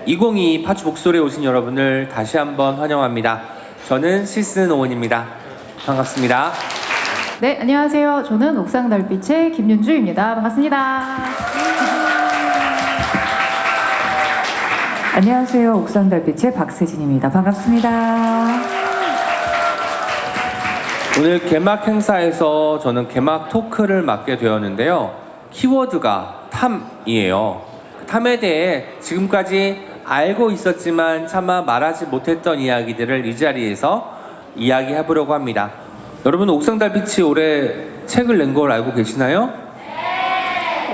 2022 파주 목소리에 오신 여러분을 다시 한번 환영합니다. 저는 시슨 오원입니다. 반갑습니다. 네, 안녕하세요. 저는 옥상 달빛의 김윤주입니다. 반갑습니다. 안녕하세요. 옥상 달빛의 박세진입니다. 반갑습니다. 오늘 개막 행사에서 저는 개막 토크를 맡게 되었는데요. 키워드가 탐이에요. 탐에 대해 지금까지 알고 있었지만 차마 말하지 못했던 이야기들을 이 자리에서 이야기해보려고 합니다. 여러분, 옥상 달빛이 올해 책을 낸 걸 알고 계시나요?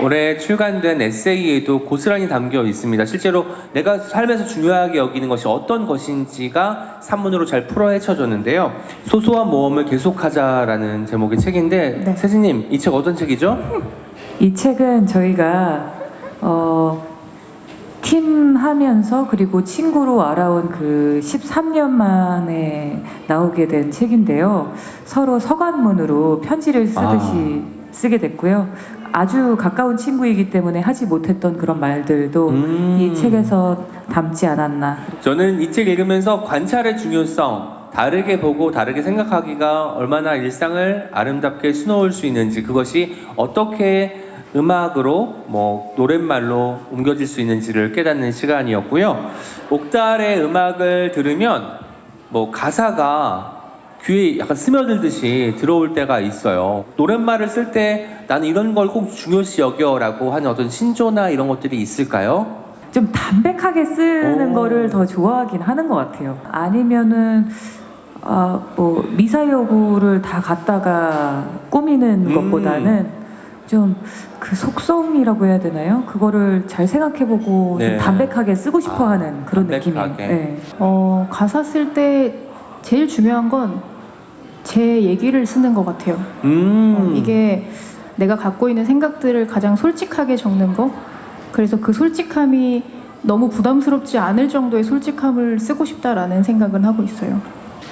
올해 출간된 에세이에도 고스란히 담겨 있습니다. 실제로 내가 삶에서 중요하게 여기는 것이 어떤 것인지가 산문으로 잘 풀어 헤쳐졌는데요. 소소한 모험을 계속하자라는 제목의 책인데, 네. 세진님, 이 책 어떤 책이죠? 이 책은 저희가 팀 하면서 그리고 친구로 알아온 그 13년 만에 나오게 된 책인데요. 서로 서간문으로 편지를 쓰듯이 쓰게 됐고요. 아주 가까운 친구이기 때문에 하지 못했던 그런 말들도 이 책에서 담지 않았나. 저는 이 책 읽으면서 관찰의 중요성, 다르게 보고 다르게 생각하기가 얼마나 일상을 아름답게 수놓을 수 있는지, 그것이 어떻게 음악으로 노랫말로 옮겨질 수 있는지를 깨닫는 시간이었고요. 옥달의 음악을 들으면 가사가 귀에 약간 스며들듯이 들어올 때가 있어요. 노랫말을 쓸 때 나는 이런 걸 꼭 중요시 여겨라고 하는 어떤 신조나 이런 것들이 있을까요? 좀 담백하게 쓰는 거를 더 좋아하긴 하는 것 같아요. 아니면은 미사 여구를 다 갖다가 꾸미는 것보다는 좀 그 속성이라고 해야 되나요? 그거를 잘 생각해보고 네. 좀 담백하게 쓰고 싶어하는 그런 느낌이에요. 담백하게. 네. 가사 쓸 때 제일 중요한 건 제 얘기를 쓰는 것 같아요. 이게 내가 갖고 있는 생각들을 가장 솔직하게 적는 거. 그래서 그 솔직함이 너무 부담스럽지 않을 정도의 솔직함을 쓰고 싶다라는 생각은 하고 있어요.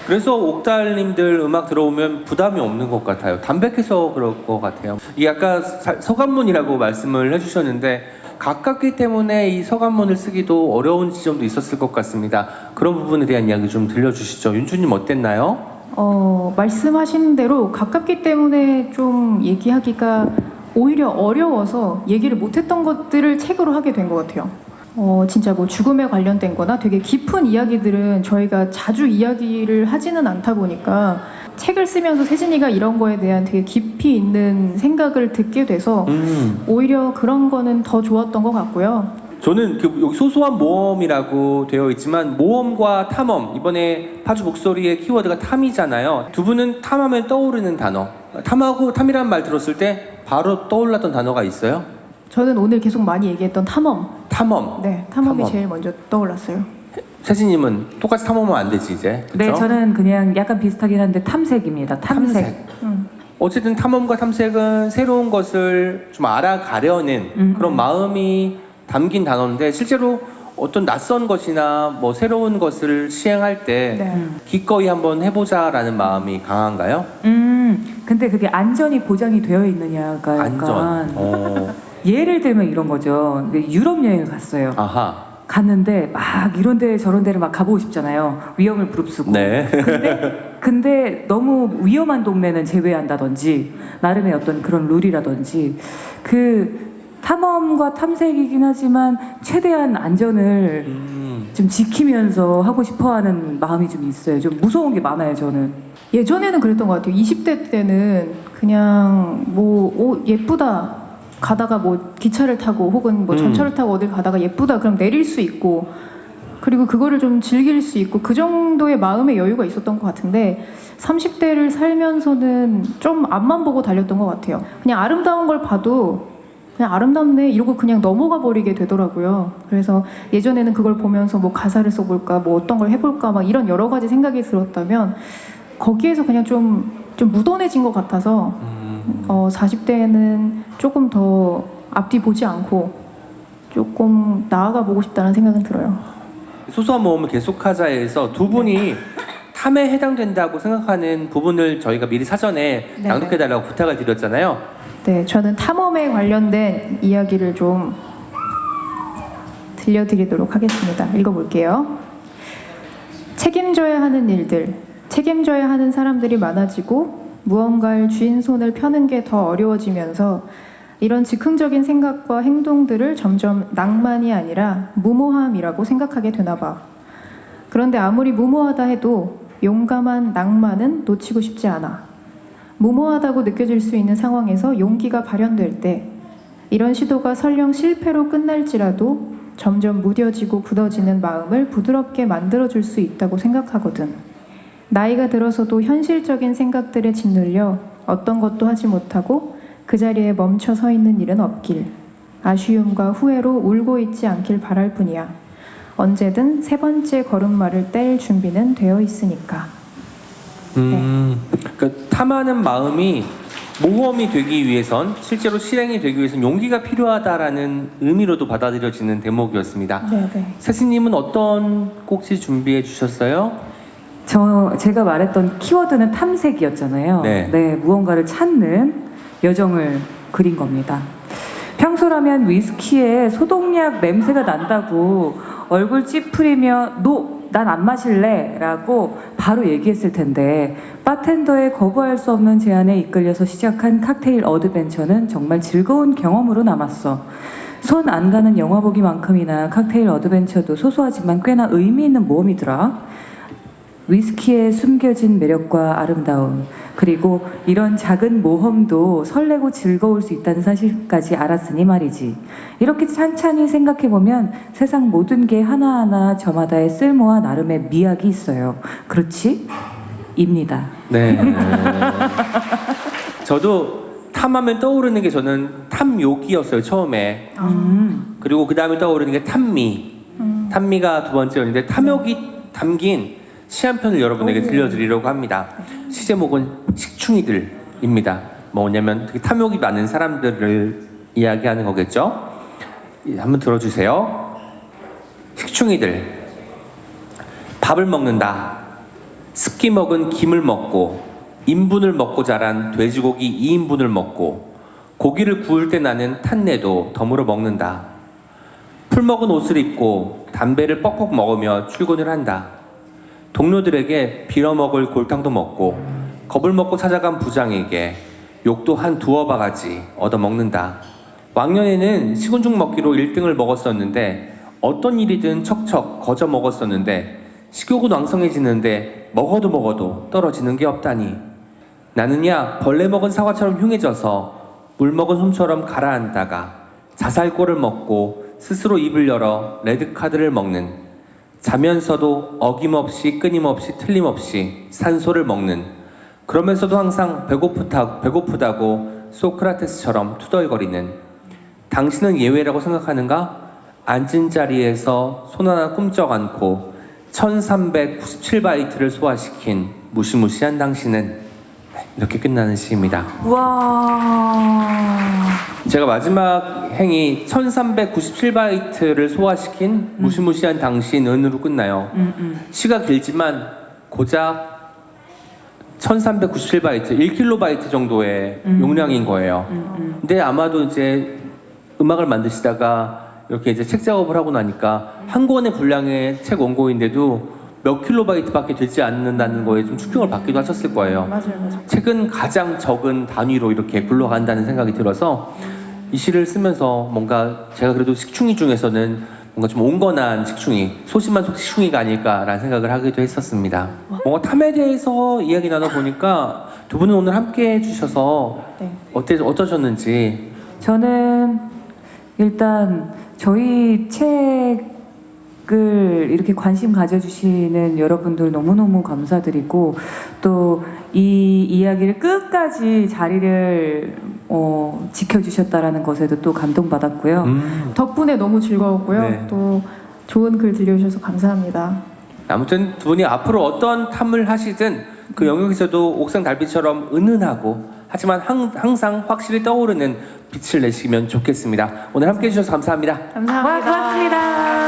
그래서 옥달님들 음악 들어오면 부담이 없는 것 같아요. 담백해서 그럴 것 같아요. 이게 아까 서간문이라고 말씀을 해주셨는데, 가깝기 때문에 이 서간문을 쓰기도 어려운 지점도 있었을 것 같습니다. 그런 부분에 대한 이야기 좀 들려주시죠. 윤주님 어땠나요? 말씀하신 대로 가깝기 때문에 좀 얘기하기가 오히려 어려워서 얘기를 못했던 것들을 책으로 하게 된 것 같아요. 진짜 죽음에 관련된 거나 되게 깊은 이야기들은 저희가 자주 이야기를 하지는 않다 보니까 책을 쓰면서 세진이가 이런 거에 대한 되게 깊이 있는 생각을 듣게 돼서 오히려 그런 거는 더 좋았던 것 같고요. 저는 여기 소소한 모험이라고 되어 있지만, 모험과 탐험, 이번에 파주 목소리의 키워드가 탐이잖아요. 두 분은 탐하면 떠오르는 단어, 탐하고 탐이라는 말 들었을 때 바로 떠올랐던 단어가 있어요? 저는 오늘 계속 많이 얘기했던 탐험. 탐험. 네, 탐험이 탐험. 제일 먼저 떠올랐어요. 세진님은 똑같이 탐험하면 안 되지 이제. 그쵸? 네, 저는 그냥 약간 비슷하긴 한데 탐색입니다. 탐색. 어쨌든 탐험과 탐색은 새로운 것을 좀 알아가려는 그런 마음이 담긴 단어인데, 실제로 어떤 낯선 것이나 새로운 것을 시행할 때 네. 기꺼이 한번 해보자라는 마음이 강한가요? 근데 그게 안전이 보장이 되어 있느냐가 약간 안전. 예를 들면 이런 거죠. 유럽 여행을 갔어요. 아하. 갔는데 막 이런 데 저런 데를 막 가보고 싶잖아요. 위험을 무릅쓰고. 네. 근데 너무 위험한 동네는 제외한다든지 나름의 어떤 그런 룰이라든지, 그 탐험과 탐색이긴 하지만 최대한 안전을 좀 지키면서 하고 싶어하는 마음이 좀 있어요. 좀 무서운 게 많아요, 저는. 예전에는 그랬던 것 같아요. 20대 때는 그냥 예쁘다 가다가 기차를 타고 혹은 전철을 타고 어딜 가다가 예쁘다 그럼 내릴 수 있고, 그리고 그거를 좀 즐길 수 있고, 그 정도의 마음의 여유가 있었던 것 같은데 30대를 살면서는 좀 앞만 보고 달렸던 것 같아요. 그냥 아름다운 걸 봐도 그냥 아름답네 이러고 그냥 넘어가 버리게 되더라고요. 그래서 예전에는 그걸 보면서 가사를 써볼까, 어떤 걸 해볼까, 막 이런 여러 가지 생각이 들었다면 거기에서 그냥 좀 묻어내진 것 같아서 40대에는 조금 더 앞뒤 보지 않고 조금 나아가 보고 싶다는 생각은 들어요. 소소한 모험을 계속하자에서 두 분이 탐에 해당된다고 생각하는 부분을 저희가 미리 사전에 네네. 낭독해달라고 부탁을 드렸잖아요. 네, 저는 탐험에 관련된 이야기를 좀 들려드리도록 하겠습니다. 읽어볼게요. 책임져야 하는 일들, 책임져야 하는 사람들이 많아지고 무언가를 쥐인 손을 펴는 게 더 어려워지면서 이런 즉흥적인 생각과 행동들을 점점 낭만이 아니라 무모함이라고 생각하게 되나 봐. 그런데 아무리 무모하다 해도 용감한 낭만은 놓치고 싶지 않아. 무모하다고 느껴질 수 있는 상황에서 용기가 발현될 때 이런 시도가 설령 실패로 끝날지라도 점점 무뎌지고 굳어지는 마음을 부드럽게 만들어줄 수 있다고 생각하거든. 나이가 들어서도 현실적인 생각들에 짓눌려 어떤 것도 하지 못하고 그 자리에 멈춰 서 있는 일은 없길. 아쉬움과 후회로 울고 있지 않길 바랄 뿐이야. 언제든 세 번째 걸음마를 뗄 준비는 되어 있으니까. 그러니까 탐하는 마음이 모험이 되기 위해선, 실제로 실행이 되기 위해선 용기가 필요하다라는 의미로도 받아들여지는 대목이었습니다. 네네. 세신님은 어떤 꼭지 준비해 주셨어요? 제가 말했던 키워드는 탐색이었잖아요. 네. 무언가를 찾는 여정을 그린 겁니다. 평소라면 위스키에 소독약 냄새가 난다고 얼굴 찌푸리며 난 안 마실래 라고 바로 얘기했을 텐데 바텐더의 거부할 수 없는 제안에 이끌려서 시작한 칵테일 어드벤처는 정말 즐거운 경험으로 남았어. 손 안 가는 영화 보기만큼이나 칵테일 어드벤처도 소소하지만 꽤나 의미 있는 모험이더라. 위스키에 숨겨진 매력과 아름다움, 그리고 이런 작은 모험도 설레고 즐거울 수 있다는 사실까지 알았으니 말이지. 이렇게 찬찬히 생각해보면 세상 모든 게 하나하나 저마다의 쓸모와 나름의 미학이 있어요. 그렇지? 입니다. 네. 저도 탐하면 떠오르는 게 저는 탐욕이었어요, 처음에. 그리고 그 다음에 떠오르는 게 탐미. 탐미가 두 번째였는데 탐욕이 담긴 시 한 편을 여러분에게 들려드리려고 합니다. 시 제목은 식충이들입니다. 뭐냐면 되게 탐욕이 많은 사람들을 이야기하는 거겠죠. 한번 들어주세요. 식충이들. 밥을 먹는다. 습기 먹은 김을 먹고 인분을 먹고 자란 돼지고기 2인분을 먹고 고기를 구울 때 나는 탄내도 덤으로 먹는다. 풀 먹은 옷을 입고 담배를 뻑뻑 먹으며 출근을 한다. 동료들에게 빌어먹을 골탕도 먹고 겁을 먹고 찾아간 부장에게 욕도 한 두어 바가지 얻어먹는다. 왕년에는 식은죽 먹기로 1등을 먹었었는데 어떤 일이든 척척 거저 먹었었는데 식욕은 왕성해지는데 먹어도 떨어지는 게 없다니. 나는야 벌레 먹은 사과처럼 흉해져서 물 먹은 솜처럼 가라앉다가 자살골을 먹고 스스로 입을 열어 레드카드를 먹는, 자면서도 어김없이 끊임없이 틀림없이 산소를 먹는, 그러면서도 항상 배고프다고 소크라테스처럼 투덜거리는, 당신은 예외라고 생각하는가? 앉은 자리에서 손 하나 꿈쩍 않고 1397바이트를 소화시킨 무시무시한 당신은. 이렇게 끝나는 시입니다. 와. 제가 마지막 행이 1397바이트를 소화시킨 무시무시한 당신은으로 끝나요. 시가 길지만 고작 1397바이트, 1킬로바이트 정도의 용량인 거예요. 근데 아마도 이제 음악을 만드시다가 이렇게 이제 책 작업을 하고 나니까 한 권의 분량의 책 원고인데도 몇 킬로바이트밖에 되지 않는다는 거에 좀 충격을 받기도 하셨을 거예요. 맞아요. 책은 가장 적은 단위로 이렇게 굴러간다는 생각이 들어서 이 시를 쓰면서 뭔가 제가 그래도 식충이 중에서는 뭔가 좀 온건한 식충이, 소심한 식충이가 아닐까라는 생각을 하기도 했었습니다. 뭔가 탐에 대해서 이야기 나눠보니까 두 분은 오늘 함께 해주셔서 네. 어떠셨는지. 저는 일단 저희 책을 이렇게 관심 가져주시는 여러분들 너무너무 감사드리고, 또 이 이야기를 끝까지 자리를 지켜주셨다라는 것에도 또 감동받았고요. 덕분에 너무 즐거웠고요. 네. 또 좋은 글 들려주셔서 감사합니다. 아무튼 두 분이 앞으로 어떤 탐을 하시든 그 영역에서도 옥상 달빛처럼 은은하고 하지만 항상 확실히 떠오르는 빛을 내시면 좋겠습니다. 오늘 함께 해주셔서 감사합니다. 감사합니다. 고맙습니다.